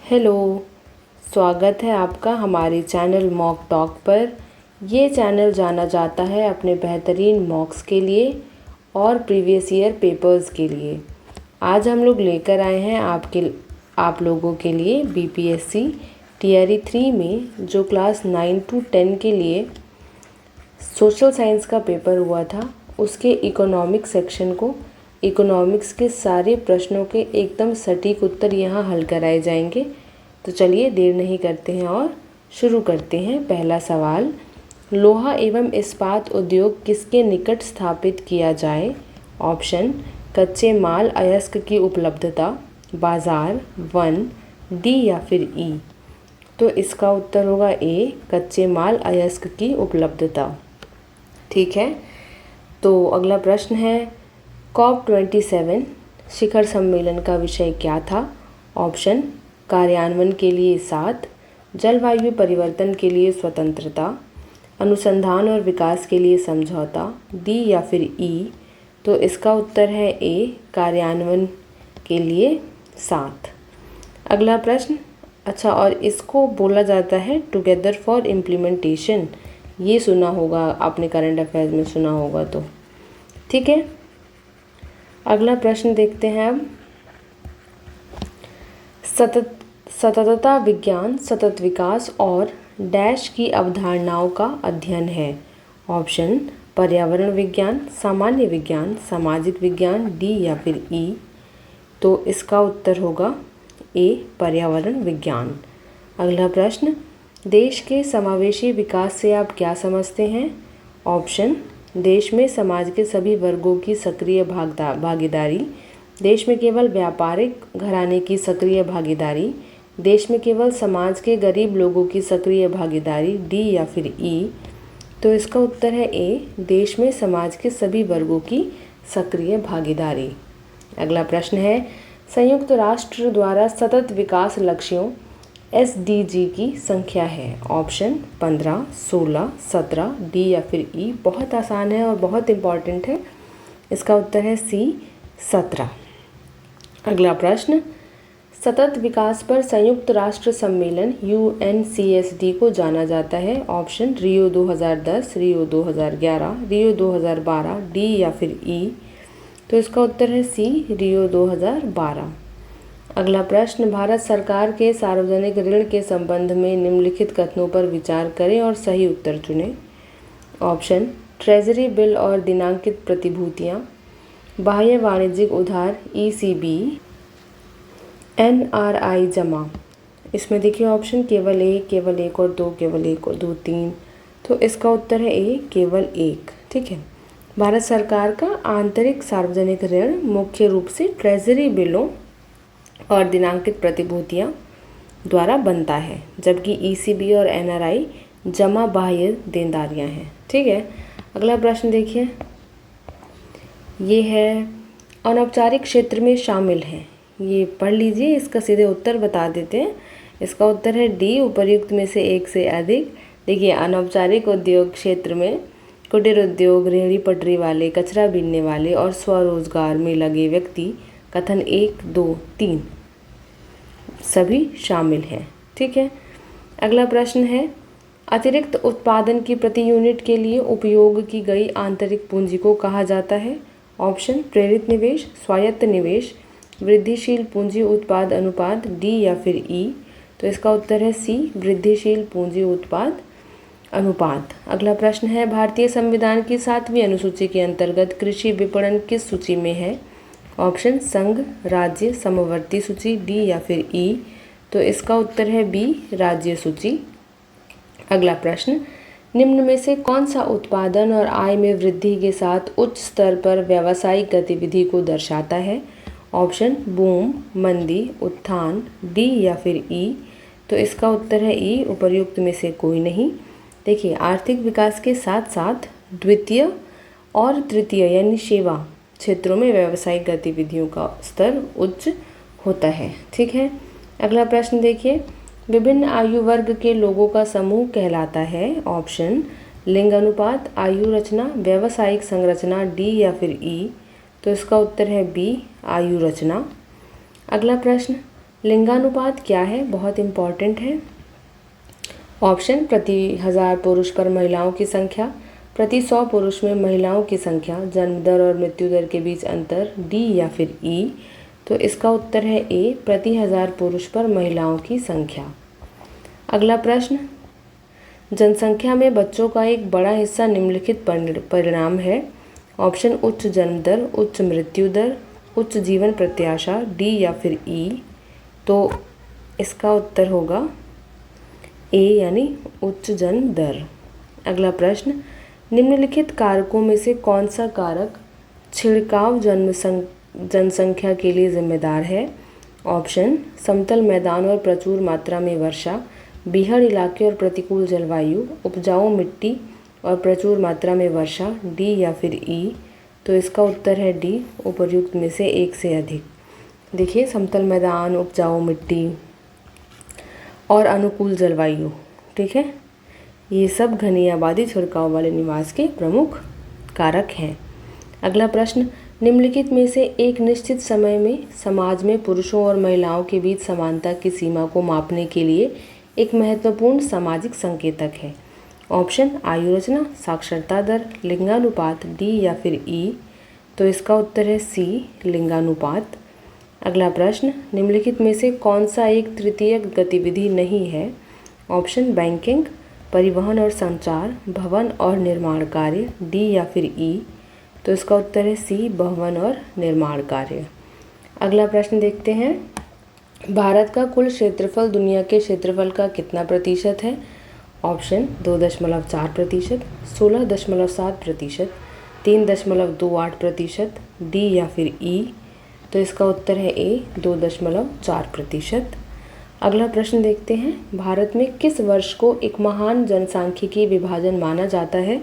Hello, स्वागत है आपका हमारे चैनल मॉक टॉक पर। ये चैनल जाना जाता है अपने बेहतरीन मॉक्स के लिए और प्रीवियस ईयर पेपर्स के लिए। आज हम लोग लेकर आए हैं आप लोगों के लिए बीपीएससी टीआरई 3 में जो क्लास 9 to 10 के लिए सोशल साइंस का पेपर हुआ था, उसके इकोनॉमिक्स सेक्शन को इकोनॉमिक्स के सारे प्रश्नों के एकदम सटीक उत्तर यहाँ हल कराए जाएंगे। तो चलिए देर नहीं करते हैं और शुरू करते हैं। पहला सवाल, लोहा एवं इस्पात उद्योग किसके निकट स्थापित किया जाए? ऑप्शन, कच्चे माल अयस्क की उपलब्धता, बाजार, वन, डी या फिर ई। तो इसका उत्तर होगा ए, कच्चे माल अयस्क की उपलब्धता। ठीक है, तो अगला प्रश्न है, COP27 शिखर सम्मेलन का विषय क्या था? ऑप्शन, कार्यान्वयन के लिए 7, जलवायु परिवर्तन के लिए स्वतंत्रता, अनुसंधान और विकास के लिए समझौता, डी या फिर ई। तो इसका उत्तर है ए, कार्यान्वयन के लिए 7। अगला प्रश्न, अच्छा, और इसको बोला जाता है टुगेदर फॉर इम्प्लीमेंटेशन। ये सुना होगा आपने, करंट अफेयर्स में सुना होगा तो। ठीक है, अगला प्रश्न देखते हैं अब। सततता विज्ञान सतत विकास और डैश की अवधारणाओं का अध्ययन है। ऑप्शन, पर्यावरण विज्ञान, सामान्य विज्ञान, सामाजिक विज्ञान, डी या फिर ई। तो इसका उत्तर होगा ए, पर्यावरण विज्ञान। अगला प्रश्न, देश के समावेशी विकास से आप क्या समझते हैं? ऑप्शन, देश में समाज के सभी वर्गों की सक्रिय भागीदारी, देश में केवल व्यापारिक घराने की सक्रिय भागीदारी, देश में केवल समाज के गरीब लोगों की सक्रिय भागीदारी, डी या फिर ई। तो इसका उत्तर है ए, देश में समाज के सभी वर्गों की सक्रिय भागीदारी। अगला प्रश्न है, संयुक्त राष्ट्र द्वारा सतत विकास लक्ष्यों SDG की संख्या है। ऑप्शन, 15, 16, 17, डी या फिर ई। बहुत आसान है और बहुत इम्पॉर्टेंट है। इसका उत्तर है सी, 17। अगला प्रश्न, सतत विकास पर संयुक्त राष्ट्र सम्मेलन UNCSD को जाना जाता है। ऑप्शन, रियो 2010, रियो 2011, रियो 2012, डी या फिर ई। तो इसका उत्तर है सी, रियो 2012। अगला प्रश्न, भारत सरकार के सार्वजनिक ऋण के संबंध में निम्नलिखित कथनों पर विचार करें और सही उत्तर चुनें। ऑप्शन, ट्रेजरी बिल और दिनांकित प्रतिभूतियाँ, बाह्य वाणिज्यिक उधार ECB, NRI जमा। इसमें देखिए ऑप्शन, केवल एक, केवल एक और दो, केवल एक और दो, 3। तो इसका उत्तर है ए, केवल एक। ठीक है, भारत सरकार का आंतरिक सार्वजनिक ऋण मुख्य रूप से ट्रेजरी बिलों और दिनांकित प्रतिभूतियाँ द्वारा बनता है, जबकि ECB और NRI जमा बाह्य देनदारियाँ हैं। ठीक है, अगला प्रश्न देखिए, ये है अनौपचारिक क्षेत्र में शामिल है। ये पढ़ लीजिए, इसका सीधे उत्तर बता देते हैं। इसका उत्तर है डी, उपर्युक्त में से एक से अधिक। देखिए, अनौपचारिक उद्योग क्षेत्र में कुटीर उद्योग, रेहड़ी पटरी वाले, कचरा बीनने वाले और स्वरोजगार में लगे व्यक्ति कथन 1, 2, 3 सभी शामिल हैं। ठीक है, अगला प्रश्न है, अतिरिक्त उत्पादन की प्रति यूनिट के लिए उपयोग की गई आंतरिक पूंजी को कहा जाता है। ऑप्शन, प्रेरित निवेश, स्वायत्त निवेश, वृद्धिशील पूंजी उत्पाद अनुपात, डी या फिर ई। तो इसका उत्तर है सी, वृद्धिशील पूंजी उत्पाद अनुपात। अगला प्रश्न है, भारतीय संविधान की 7वीं अनुसूची के अंतर्गत कृषि विपणन किस सूची में है? ऑप्शन, संघ, राज्य, समवर्ती सूची, डी या फिर ई। तो इसका उत्तर है बी, राज्य सूची। अगला प्रश्न, निम्न में से कौन सा उत्पादन और आय में वृद्धि के साथ उच्च स्तर पर व्यावसायिक गतिविधि को दर्शाता है? ऑप्शन, बूम, मंदी, उत्थान, डी या फिर ई। तो इसका उत्तर है ई, उपर्युक्त में से कोई नहीं। देखिए, आर्थिक विकास के साथ साथ द्वितीय और तृतीय यानी सेवा क्षेत्रों में व्यावसायिक गतिविधियों का स्तर उच्च होता है। ठीक है, अगला प्रश्न देखिए, विभिन्न आयु वर्ग के लोगों का समूह कहलाता है। ऑप्शन, लिंग अनुपात, आयु रचना, व्यावसायिक संरचना, डी या फिर ई। तो इसका उत्तर है बी, आयु रचना। अगला प्रश्न, लिंगानुपात क्या है, बहुत इम्पॉर्टेंट है। ऑप्शन प्रति 1000 पुरुष पर महिलाओं की संख्या, प्रति 100 पुरुष में महिलाओं की संख्या, जन्म दर और मृत्यु दर के बीच अंतर, डी या फिर ई। तो इसका उत्तर है ए, प्रति 1000 पुरुष पर महिलाओं की संख्या। अगला प्रश्न, जनसंख्या में बच्चों का एक बड़ा हिस्सा निम्नलिखित परिणाम है। ऑप्शन उच्च जन्म दर, उच्च मृत्यु दर, उच्च जीवन प्रत्याशा, डी या फिर ई। तो इसका उत्तर होगा ए यानी उच्च जन्म दर। अगला प्रश्न, निम्नलिखित कारकों में से कौन सा कारक छिड़काव जनसंख्या के लिए जिम्मेदार है। ऑप्शन समतल मैदान और प्रचुर मात्रा में वर्षा, बीहड़ इलाके और प्रतिकूल जलवायु, उपजाऊ मिट्टी और प्रचुर मात्रा में वर्षा, डी या फिर ई। तो इसका उत्तर है डी, उपर्युक्त में से एक से अधिक। देखिए, समतल मैदान, उपजाऊ मिट्टी और अनुकूल जलवायु, ठीक है, ये सब घनी आबादी छिड़काव वाले निवास के प्रमुख कारक हैं। अगला प्रश्न, निम्नलिखित में से एक निश्चित समय में समाज में पुरुषों और महिलाओं के बीच समानता की सीमा को मापने के लिए एक महत्वपूर्ण सामाजिक संकेतक है। ऑप्शन आयु रचना, साक्षरता दर, लिंगानुपात, डी या फिर ई। तो इसका उत्तर है सी, लिंगानुपात। अगला प्रश्न, निम्नलिखित में से कौन सा एक तृतीयक गतिविधि नहीं है। ऑप्शन बैंकिंग, परिवहन और संचार, भवन और निर्माण कार्य, डी या फिर ई। तो इसका उत्तर है सी, भवन और निर्माण कार्य। अगला प्रश्न देखते हैं, भारत का कुल क्षेत्रफल दुनिया के क्षेत्रफल का कितना प्रतिशत है। ऑप्शन 2.4%, 16.7%, 3.28%, डी या फिर ई। तो इसका उत्तर है ए, 2.4%। अगला प्रश्न देखते हैं, भारत में किस वर्ष को एक महान जनसांख्यिकी विभाजन माना जाता है।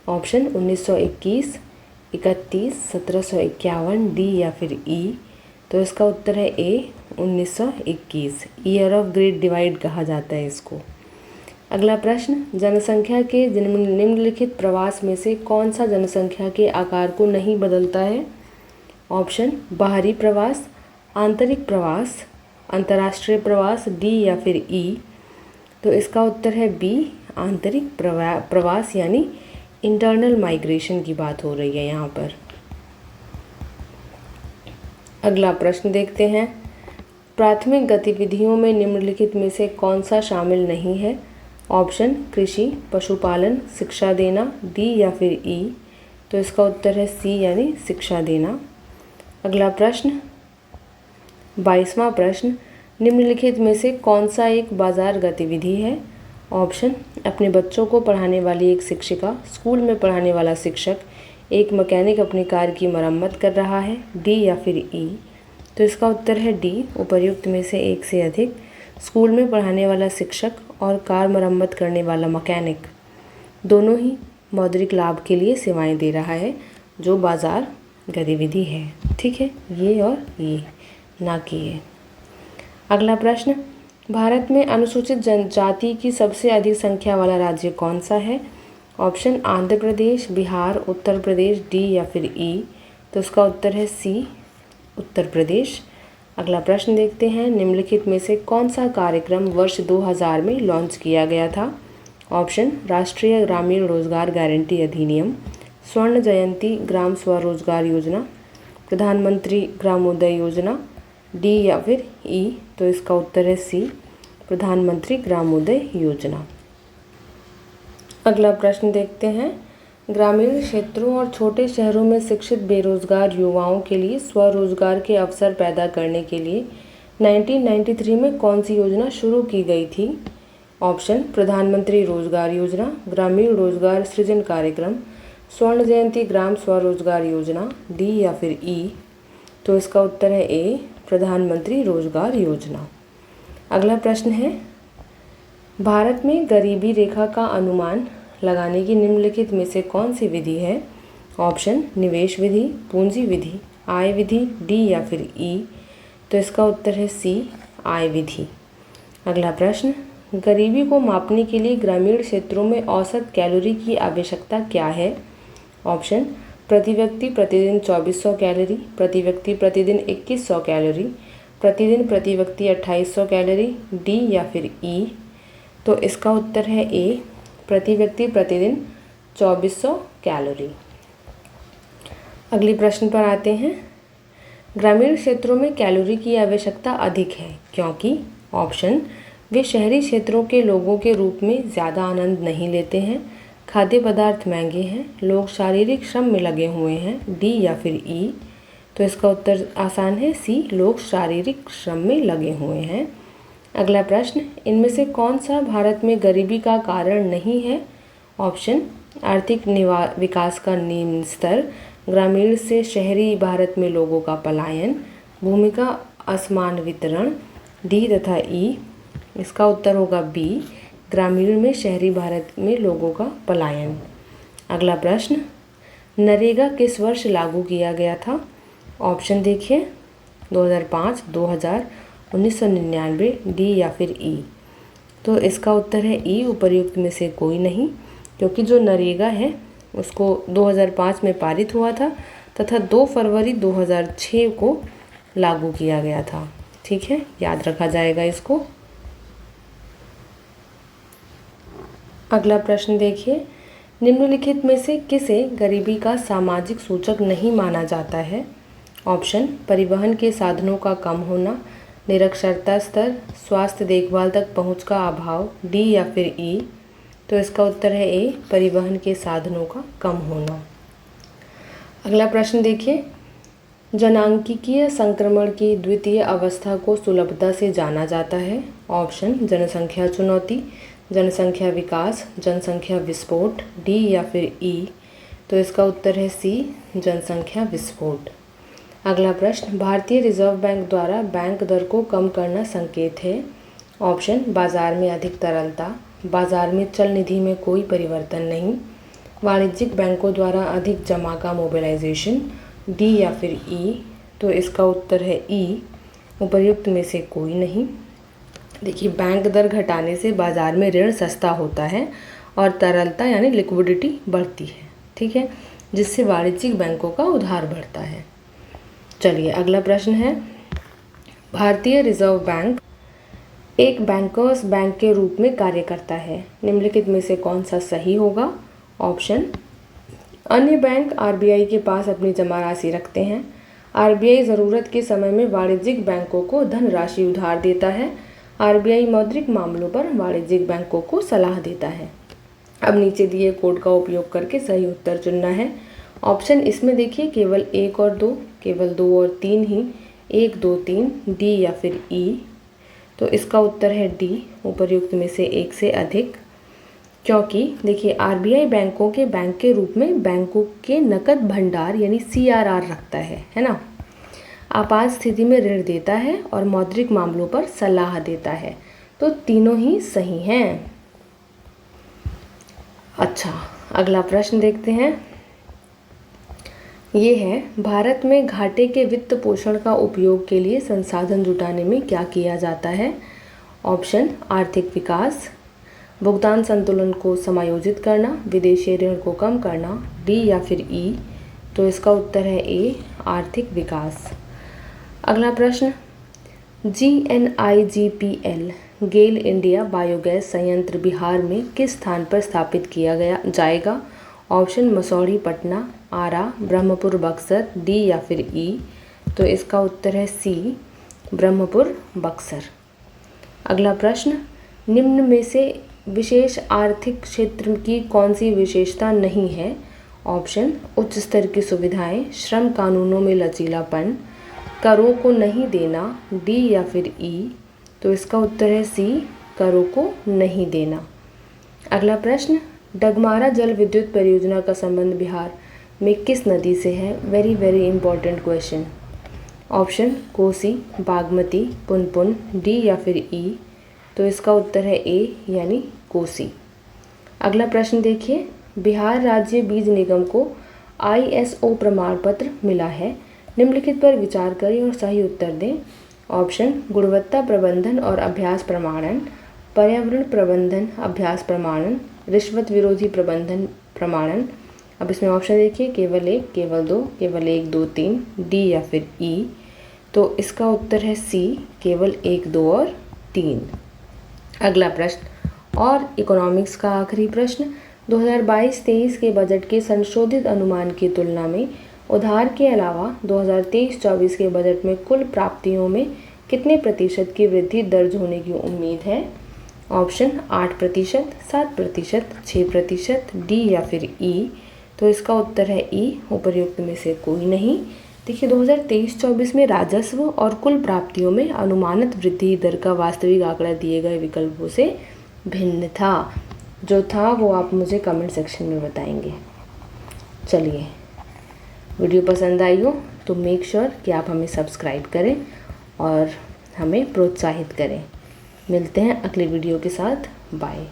ऑप्शन 1921, 31, 1751, डी या फिर ई। तो इसका उत्तर है ए, 1921। ईयर ऑफ ग्रेट डिवाइड कहा जाता है इसको। अगला प्रश्न, जनसंख्या के निम्नलिखित प्रवास में से कौन सा जनसंख्या के आकार को नहीं बदलता है। ऑप्शन बाहरी प्रवास, आंतरिक प्रवास, अंतर्राष्ट्रीय प्रवास, डी या फिर ई। तो इसका उत्तर है बी, आंतरिक प्रवास यानी इंटरनल माइग्रेशन की बात हो रही है यहाँ पर। अगला प्रश्न देखते हैं, प्राथमिक गतिविधियों में निम्नलिखित में से कौन सा शामिल नहीं है। ऑप्शन कृषि, पशुपालन, शिक्षा देना, डी या फिर ई। तो इसका उत्तर है सी यानी शिक्षा देना। अगला प्रश्न 22वां प्रश्न, निम्नलिखित में से कौन सा एक बाजार गतिविधि है। ऑप्शन अपने बच्चों को पढ़ाने वाली एक शिक्षिका, स्कूल में पढ़ाने वाला शिक्षक, एक मैकेनिक अपनी कार की मरम्मत कर रहा है, डी या फिर ई। तो इसका उत्तर है डी, उपर्युक्त में से एक से अधिक। स्कूल में पढ़ाने वाला शिक्षक और कार मरम्मत करने वाला मैकेनिक दोनों ही मौद्रिक लाभ के लिए सेवाएं दे रहा है, जो बाजार गतिविधि है। ठीक है, ये और ये, ना कि ये। अगला प्रश्न, भारत में अनुसूचित जनजाति की सबसे अधिक संख्या वाला राज्य कौन सा है। ऑप्शन आंध्र प्रदेश, बिहार, उत्तर प्रदेश, डी या फिर ई। तो उसका उत्तर है सी, उत्तर प्रदेश। अगला प्रश्न देखते हैं, निम्नलिखित में से कौन सा कार्यक्रम वर्ष 2000 में लॉन्च किया गया था। ऑप्शन राष्ट्रीय ग्रामीण रोजगार गारंटी अधिनियम, स्वर्ण जयंती ग्राम स्वरोजगार योजना, प्रधानमंत्री ग्रामोदय योजना, डी या फिर ई। तो इसका उत्तर है सी, प्रधानमंत्री ग्रामोदय योजना। अगला प्रश्न देखते हैं, ग्रामीण क्षेत्रों और छोटे शहरों में शिक्षित बेरोजगार युवाओं के लिए स्वरोजगार के अवसर पैदा करने के लिए 1993 में कौन सी योजना शुरू की गई थी। ऑप्शन प्रधानमंत्री रोजगार योजना, ग्रामीण रोजगार सृजन कार्यक्रम, स्वर्ण जयंती ग्राम स्वरोजगार योजना, डी या फिर ई। तो इसका उत्तर है ए, प्रधानमंत्री रोजगार योजना। अगला प्रश्न है, भारत में गरीबी रेखा का अनुमान लगाने की निम्नलिखित में से कौन सी विधि है। ऑप्शन निवेश विधि, पूंजी विधि, आय विधि, डी या फिर ई। तो इसका उत्तर है सी, आय विधि। अगला प्रश्न, गरीबी को मापने के लिए ग्रामीण क्षेत्रों में औसत कैलोरी की आवश्यकता क्या है। ऑप्शन प्रति व्यक्ति प्रतिदिन 2400 कैलोरी, प्रति व्यक्ति प्रतिदिन 2100 कैलोरी, प्रतिदिन प्रति व्यक्ति 2800 कैलोरी, डी या फिर ई। तो इसका उत्तर है ए, प्रति व्यक्ति प्रतिदिन 2400 कैलोरी। अगले प्रश्न पर आते हैं। ग्रामीण क्षेत्रों में कैलोरी की आवश्यकता अधिक है क्योंकि ऑप्शन वे शहरी क्षेत्रों के लोगों के रूप में ज़्यादा आनंद नहीं लेते हैं, खाद्य पदार्थ महंगे हैं, लोग शारीरिक श्रम में लगे हुए हैं, डी या फिर ई। तो इसका उत्तर आसान है सी, लोग शारीरिक श्रम में लगे हुए हैं। अगला प्रश्न, इनमें से कौन सा भारत में गरीबी का कारण नहीं है? ऑप्शन आर्थिक विकास का निम्न स्तर, ग्रामीण से शहरी भारत में लोगों का पलायन, भूमि का असमान वितरण, डी तथा ई। इसका उत्तर होगा बी, ग्रामीण में शहरी भारत में लोगों का पलायन। अगला प्रश्न, नरेगा किस वर्ष लागू किया गया था? ऑप्शन देखिए 2005, 2000, 1999, डी या फिर ई। तो इसका उत्तर है ई, उपर्युक्त में से कोई नहीं, क्योंकि जो नरेगा है उसको 2005 में पारित हुआ था तथा 2 फरवरी 2006 को लागू किया गया था। ठीक है, याद रखा जाएगा इसको। अगला प्रश्न देखिए, निम्नलिखित में से किसे गरीबी का सामाजिक सूचक नहीं माना जाता है? ऑप्शन परिवहन के साधनों का कम होना, निरक्षरता स्तर, स्वास्थ्य देखभाल तक पहुंच का अभाव, डी या फिर ई। तो इसका उत्तर है ए, परिवहन के साधनों का कम होना। अगला प्रश्न देखिए, जनांकीय संक्रमण की द्वितीय अवस्था को सुलभता से जाना जाता है। ऑप्शन जनसंख्या चुनौती, जनसंख्या विकास, जनसंख्या विस्फोट, डी या फिर ई। तो इसका उत्तर है सी, जनसंख्या विस्फोट। अगला प्रश्न, भारतीय रिजर्व बैंक द्वारा बैंक दर को कम करना संकेत है। ऑप्शन बाजार में अधिक तरलता, बाजार में चल निधि में कोई परिवर्तन नहीं, वाणिज्यिक बैंकों द्वारा अधिक जमा का मोबिलाइजेशन, डी या फिर ई। तो इसका उत्तर है ई, उपर्युक्त में से कोई नहीं। देखिए, बैंक दर घटाने से बाजार में ऋण सस्ता होता है और तरलता यानी लिक्विडिटी बढ़ती है। ठीक है, जिससे वाणिज्यिक बैंकों का उधार बढ़ता है। चलिए अगला प्रश्न है, भारतीय रिजर्व बैंक एक बैंकर्स बैंक के रूप में कार्य करता है। निम्नलिखित में से कौन सा सही होगा? ऑप्शन अन्य बैंक आरबीआई के पास अपनी जमा राशि रखते हैं। आरबीआई ज़रूरत के समय में वाणिज्यिक बैंकों को धनराशि उधार देता है। आरबीआई मौद्रिक मामलों पर वाणिज्यिक बैंकों को सलाह देता है। अब नीचे दिए कोड का उपयोग करके सही उत्तर चुनना है। ऑप्शन इसमें देखिए केवल 1 और 2, केवल 2 और 3 ही, 1, 2, 3, डी या फिर ई। तो इसका उत्तर है डी, उपर्युक्त में से एक से अधिक, क्योंकि देखिए आरबीआई बैंकों के बैंक के रूप में बैंकों के नकद भंडार यानी सीआरआर रखता है ना, आपात स्थिति में ऋण देता है और मौद्रिक मामलों पर सलाह देता है। तो तीनों ही सही हैं। अच्छा, अगला प्रश्न देखते हैं। ये है, भारत में घाटे के वित्त पोषण का उपयोग के लिए संसाधन जुटाने में क्या किया जाता है? ऑप्शन आर्थिक विकास, भुगतान संतुलन को समायोजित करना, विदेशी ऋण को कम करना, डी या फिर ई। तो इसका उत्तर है ए, आर्थिक विकास। अगला प्रश्न, GNIGPL गेल इंडिया बायोगैस संयंत्र बिहार में किस स्थान पर स्थापित किया जाएगा? ऑप्शन मसौढ़ी पटना, आरा, ब्रह्मपुर बक्सर, डी या फिर ई। तो इसका उत्तर है सी, ब्रह्मपुर बक्सर। अगला प्रश्न, निम्न में से विशेष आर्थिक क्षेत्र की कौन सी विशेषता नहीं है? ऑप्शन उच्च स्तर की सुविधाएं, श्रम कानूनों में लचीलापन, करों को नहीं देना, डी या फिर ई। तो इसका उत्तर है सी, करों को नहीं देना। अगला प्रश्न, डगमारा जल विद्युत परियोजना का संबंध बिहार में किस नदी से है? Very very important question. Option Kosi, Bagmati, Punpun, D या फिर ई। तो इसका उत्तर है ए, यानी कोसी। अगला प्रश्न देखिए, बिहार राज्य बीज निगम को ISO प्रमाण पत्र मिला है। निम्नलिखित पर विचार करें और सही उत्तर दें। ऑप्शन गुणवत्ता प्रबंधन और अभ्यास प्रमाणन, पर्यावरण प्रबंधन अभ्यास प्रमाणन, रिश्वत विरोधी प्रबंधन प्रमाणन। अब इसमें ऑप्शन देखिए केवल 1, केवल 2, केवल 1, 2, 3, डी या फिर ई। तो इसका उत्तर है सी, केवल 1, 2 और 3। अगला प्रश्न और इकोनॉमिक्स का आखिरी प्रश्न, 2022-23 के बजट के संशोधित अनुमान की तुलना में उधार के अलावा 2023-24 के बजट में कुल प्राप्तियों में कितने प्रतिशत की वृद्धि दर्ज होने की उम्मीद है? ऑप्शन 8%, 7%, 6%, डी या फिर ई। तो इसका उत्तर है ई, उपर्युक्त में से कोई नहीं। देखिए 2023-24 में राजस्व और कुल प्राप्तियों में अनुमानित वृद्धि दर का वास्तविक आंकड़ा दिए गए विकल्पों से भिन्न था। जो था वो आप मुझे कमेंट सेक्शन में बताएंगे। चलिए, वीडियो पसंद आई हो तो मेक श्योर कि आप हमें सब्सक्राइब करें और हमें प्रोत्साहित करें। मिलते हैं अगले वीडियो के साथ। बाय।